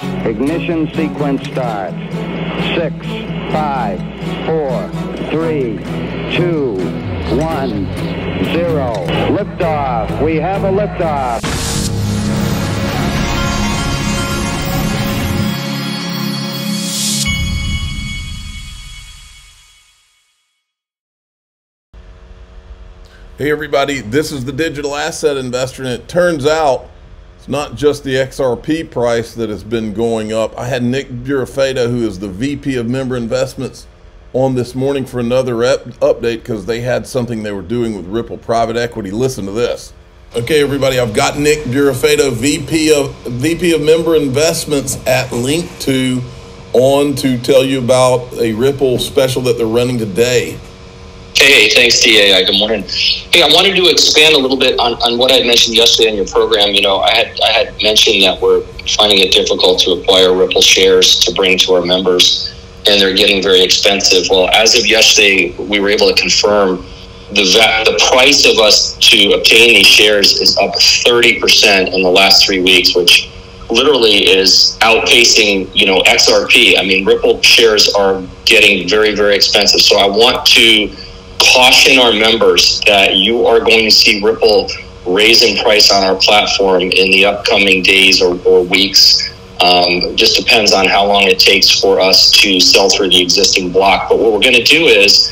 Ignition sequence starts. 6, 5, 4, 3, 2, 1, 0. Liftoff. We have a liftoff. Hey everybody, this is the Digital Asset Investor, and it turns out it's not just the XRP price that has been going up. I had Nick Burafeta, who is the VP of Member Investments, on this morning for another update because they had something they were doing with Ripple Private Equity. Listen to this. Okay everybody, I've got Nick Burafeta, VP of Member Investments at Link2 on to tell you about a Ripple special that they're running today. Hey, thanks, DA. Good morning. Hey, I wanted to expand a little bit on what I had mentioned yesterday in your program. You know, I had mentioned that we're finding it difficult to acquire Ripple shares to bring to our members, and they're getting very expensive. Well, as of yesterday, we were able to confirm the price of us to obtain these shares is up 30% in the last 3 weeks, which literally is outpacing, you know, XRP. I mean, Ripple shares are getting very, very expensive. So I want to caution our members that you are going to see Ripple raise in price on our platform in the upcoming days or weeks. Just depends on how long it takes for us to sell through the existing block. But what we're going to do is,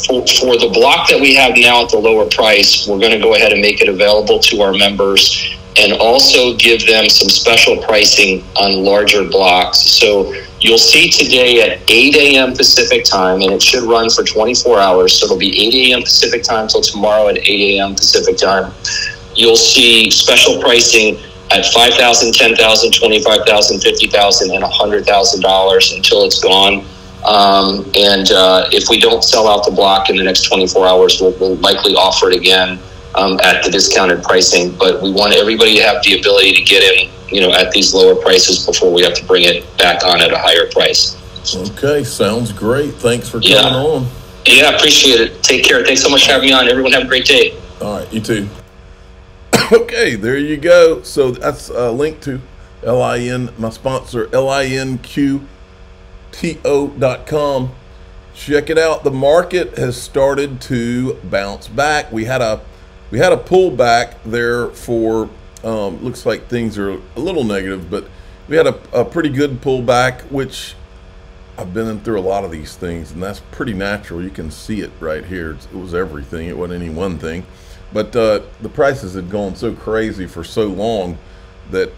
for the block that we have now at the lower price, we're going to go ahead and make it available to our members and also give them some special pricing on larger blocks. So you'll see today at 8 a.m. Pacific time, and it should run for 24 hours. So it'll be 8 a.m. Pacific time till tomorrow at 8 a.m. Pacific time. You'll see special pricing at $5,000, $10,000, $25,000, $50,000, and $100,000 until it's gone. If we don't sell out the block in the next 24 hours, we'll likely offer it again at the discounted pricing. But we want everybody to have the ability to get in, you know, at these lower prices before we have to bring it back on at a higher price. Okay, sounds great. Thanks for coming on. Yeah, appreciate it. Take care. Thanks so much for having me on. Everyone have a great day. All right, you too. Okay, there you go. So that's a link to my sponsor, linqto.com. Check it out. The market has started to bounce back. We had a pullback there for looks like things are a little negative, but we had a pretty good pullback, which I've been through a lot of these things, and that's pretty natural. You can see it right here. It was everything. It wasn't any one thing, but the prices had gone so crazy for so long that,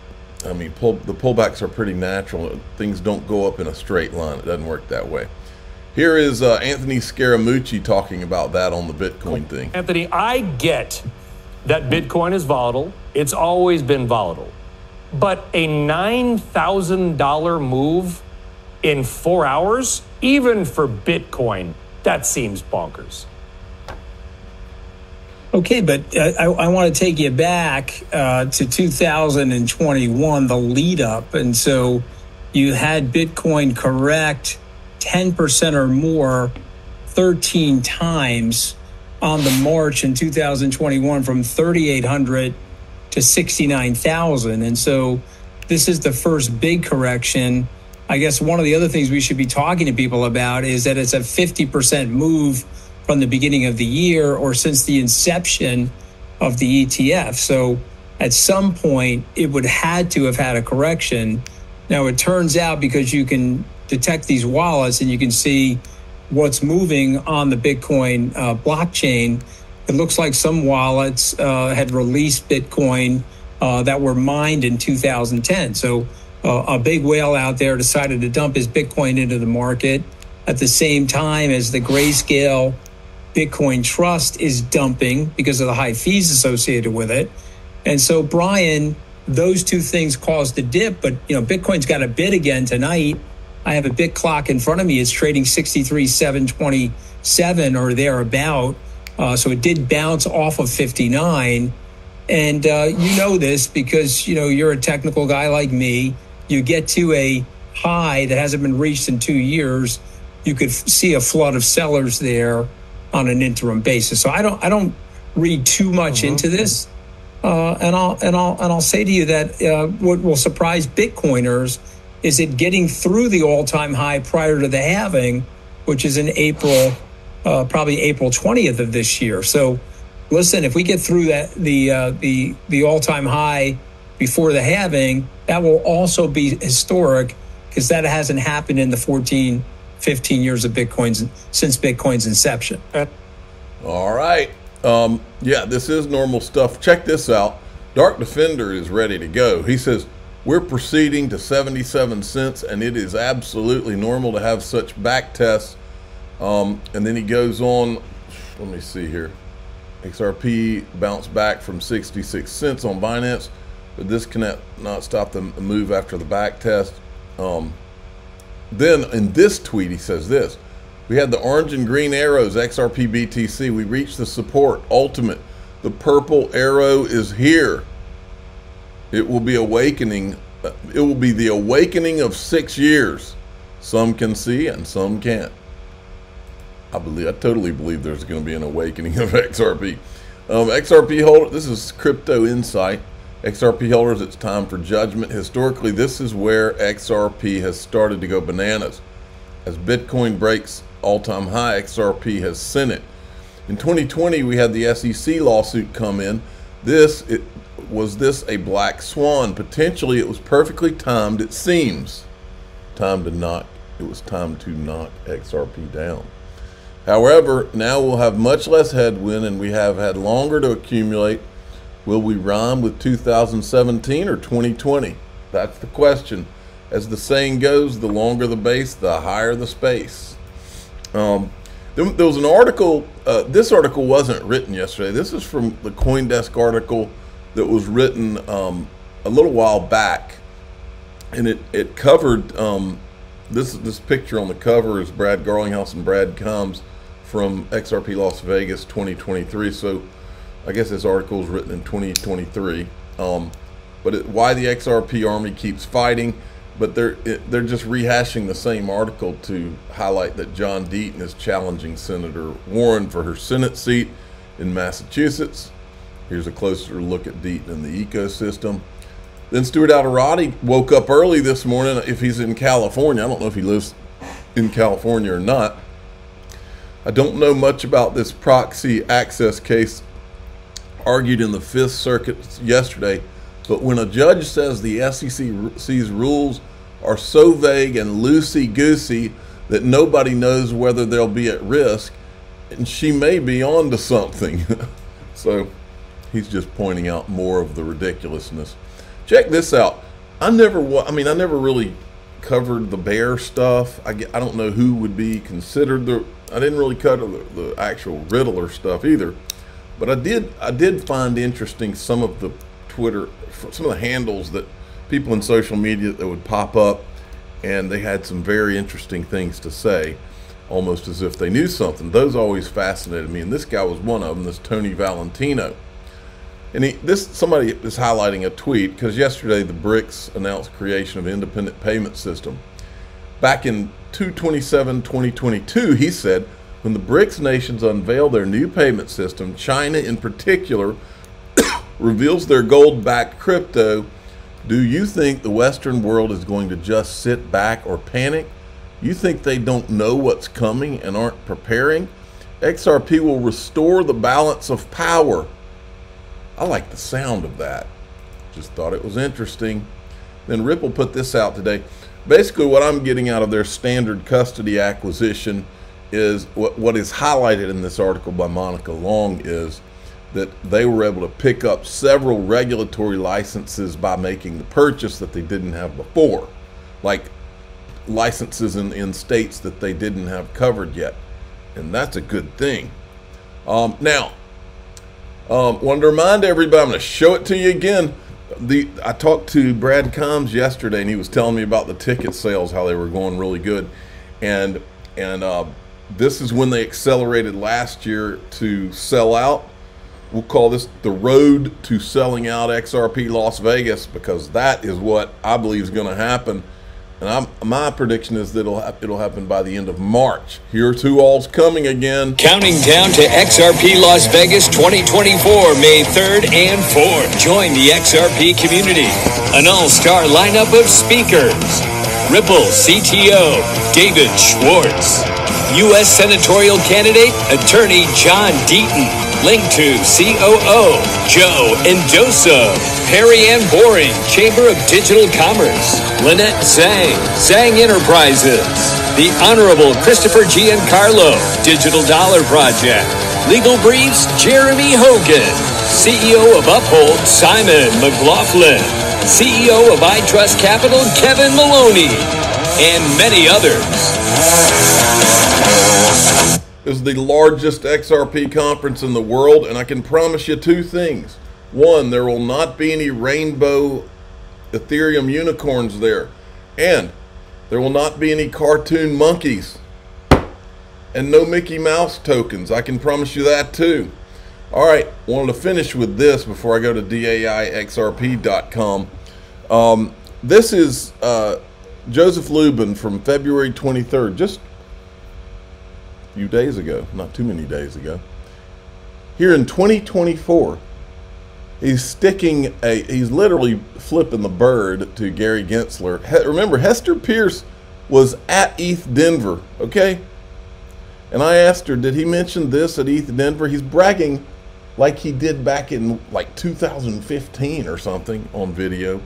I mean, the pullbacks are pretty natural. Things don't go up in a straight line. It doesn't work that way. Here is Anthony Scaramucci talking about that on the Bitcoin thing. Anthony, I get that Bitcoin is volatile. It's always been volatile. But a $9,000 move in 4 hours, even for Bitcoin, that seems bonkers. Okay, but I want to take you back to 2021, the lead up. And so you had Bitcoin correct 10% or more 13 times on the March in 2021 from 3,800 to 69,000. And so this is the first big correction. I guess one of the other things we should be talking to people about is that it's a 50% move from the beginning of the year or since the inception of the ETF. So at some point it would had to have had a correction. Now it turns out, because you can detect these wallets and you can see what's moving on the Bitcoin blockchain, it looks like some wallets had released Bitcoin that were mined in 2010. So a big whale out there decided to dump his Bitcoin into the market at the same time as the Grayscale Bitcoin Trust is dumping because of the high fees associated with it. And so, Brian, those two things caused the dip, but you know, Bitcoin's got a bid again tonight. I have a bit clock in front of me. It's trading 63,727 or thereabout. So it did bounce off of 59. And you know this because, you know, you're a technical guy like me. You get to a high that hasn't been reached in 2 years, you could see a flood of sellers there on an interim basis. So I don't read too much into this. And I'll say to you that what will surprise Bitcoiners is it getting through the all-time high prior to the halving, which is in April, probably April 20th of this year. So, listen, if we get through that the all-time high before the halving, that will also be historic, because that hasn't happened in the 14, 15 years of Bitcoin's since Bitcoin's inception. All right. Yeah, this is normal stuff. Check this out. Dark Defender is ready to go. He says, we're proceeding to 77 cents, and it is absolutely normal to have such back tests. And then he goes on, let me see here. XRP bounced back from 66 cents on Binance, but this cannot stop the move after the back test. Then in this tweet, he says this: we had the orange and green arrows, XRP BTC. We reached the support, ultimate. The purple arrow is here. It will be awakening. It will be the awakening of 6 years. Some can see and some can't. I totally believe there's going to be an awakening of XRP. XRP holder, this is Crypto Insight. XRP holders, it's time for judgment. Historically, this is where XRP has started to go bananas. As Bitcoin breaks all-time high, XRP has sent it. In 2020, we had the SEC lawsuit come in. Was this a black swan? Potentially, it was perfectly timed, it seems. It was time to knock XRP down. However, now we'll have much less headwind, and we have had longer to accumulate. Will we rhyme with 2017 or 2020? That's the question. As the saying goes, the longer the base, the higher the space. There was an article, this article wasn't written yesterday. This is from the Coindesk article that was written a little while back. And it covered, this picture on the cover is Brad Garlinghouse and Brad Combs from XRP Las Vegas 2023. So I guess this article was written in 2023. But why the XRP army keeps fighting. But they're just rehashing the same article to highlight that John Deaton is challenging Senator Warren for her Senate seat in Massachusetts. Here's a closer look at Deaton and the ecosystem. Then Stuart Alderati woke up early this morning. If he's in California, I don't know if he lives in California or not. I don't know much about this Proxy Access case argued in the Fifth Circuit yesterday. But when a judge says the SEC's rules are so vague and loosey-goosey that nobody knows whether they'll be at risk, and she may be on to something. So he's just pointing out more of the ridiculousness. Check this out. I never really covered the bear stuff. I don't know who would be considered I didn't really cover the actual Riddler stuff either. But I did find interesting some of the some of the handles that people in social media that would pop up, and they had some very interesting things to say, almost as if they knew something. Those always fascinated me, and this guy was one of them, this Tony Valentino. And somebody is highlighting a tweet, because yesterday the BRICS announced creation of independent payment system. Back in 2/27/2022, he said, when the BRICS nations unveil their new payment system, China in particular reveals their gold-backed crypto, do you think the Western world is going to just sit back or panic? You think they don't know what's coming and aren't preparing? XRP will restore the balance of power. I like the sound of that. Just thought it was interesting. Then Ripple put this out today. Basically, what I'm getting out of their standard custody acquisition is what is highlighted in this article by Monica Long is that they were able to pick up several regulatory licenses by making the purchase that they didn't have before, like licenses in states that they didn't have covered yet, and that's a good thing. Now, wanted to remind everybody, I'm going to show it to you again. I talked to Brad Combs yesterday, and he was telling me about the ticket sales, how they were going really good, and this is when they accelerated last year to sell out. We'll call this the road to selling out XRP Las Vegas, because that is what I believe is going to happen. And my prediction is that it'll happen by the end of March. Here's who all's coming again. Counting down to XRP Las Vegas 2024, May 3rd and 4th. Join the XRP community. An all-star lineup of speakers. Ripple CTO David Schwartz. U.S. Senatorial candidate Attorney John Deaton. Link to COO Joe Endoso. Perry Ann Boring, Chamber of Digital Commerce. Lynette Zhang, Zhang Enterprises. The Honorable Christopher Giancarlo, Digital Dollar Project. Legal Briefs, Jeremy Hogan. CEO of Uphold, Simon McLaughlin. CEO of iTrustCapital, Kevin Maloney. And many others. This is the largest XRP conference in the world, and I can promise you two things. One, there will not be any rainbow Ethereum unicorns there, and there will not be any cartoon monkeys and no Mickey Mouse tokens. I can promise you that too. All right, wanted to finish with this before I go to daixrp.com. This is Joseph Luben from February 23rd, just a few days ago, not too many days ago. Here in 2024, he's literally flipping the bird to Gary Gensler. Remember, Hester Pierce was at ETH Denver, okay? And I asked her, did he mention this at ETH Denver? He's bragging like he did back in like 2015 or something on video.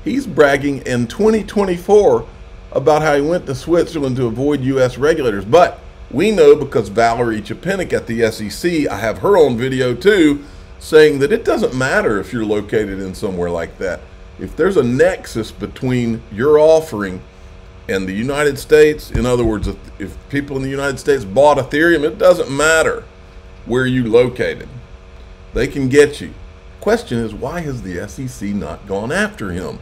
He's bragging in 2024 about how he went to Switzerland to avoid U.S. regulators. But we know, because Valerie Chapinick at the SEC, I have her on video too, saying that it doesn't matter if you're located in somewhere like that. If there's a nexus between your offering and the United States, in other words, if people in the United States bought Ethereum, it doesn't matter where you located. They can get you. Question is, why has the SEC not gone after him?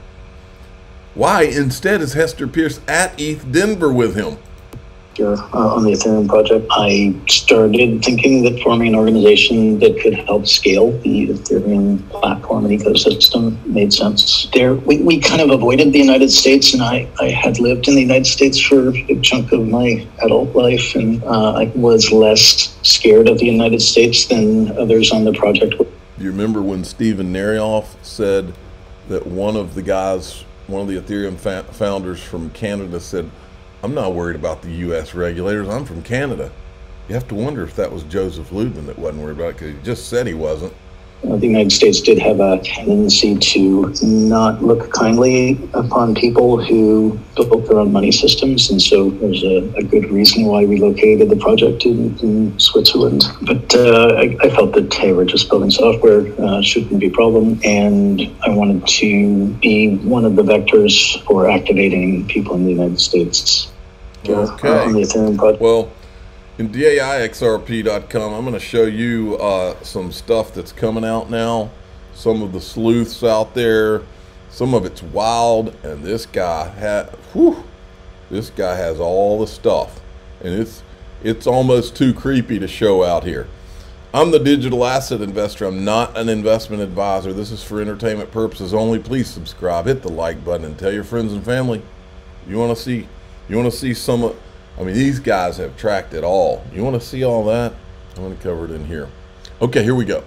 Why instead is Hester Pierce at ETH Denver with him? On the Ethereum project, I started thinking that forming an organization that could help scale the Ethereum platform and ecosystem made sense. We kind of avoided the United States, and I had lived in the United States for a big chunk of my adult life, and I was less scared of the United States than others on the project. Do you remember when Steven Narioff said that one of the Ethereum founders from Canada said, "I'm not worried about the U.S. regulators. I'm from Canada." You have to wonder if that was Joseph Luben that wasn't worried about it, because he just said he wasn't. The United States did have a tendency to not look kindly upon people who built their own money systems, and so there's a good reason why we located the project in Switzerland. But I felt that, hey, we're just building software, shouldn't be a problem, and I wanted to be one of the vectors for activating people in the United States. Okay. On the Ethereum project. Well, in daixrp.com, I'm going to show you some stuff that's coming out now. Some of the sleuths out there. Some of it's wild, and this guy has all the stuff, and it's almost too creepy to show out here. I'm the digital asset investor. I'm not an investment advisor. This is for entertainment purposes only. Please subscribe, hit the like button, and tell your friends and family. You want to see some of, I mean, these guys have tracked it all. You want to see all that? I'm going to cover it in here. Okay, here we go.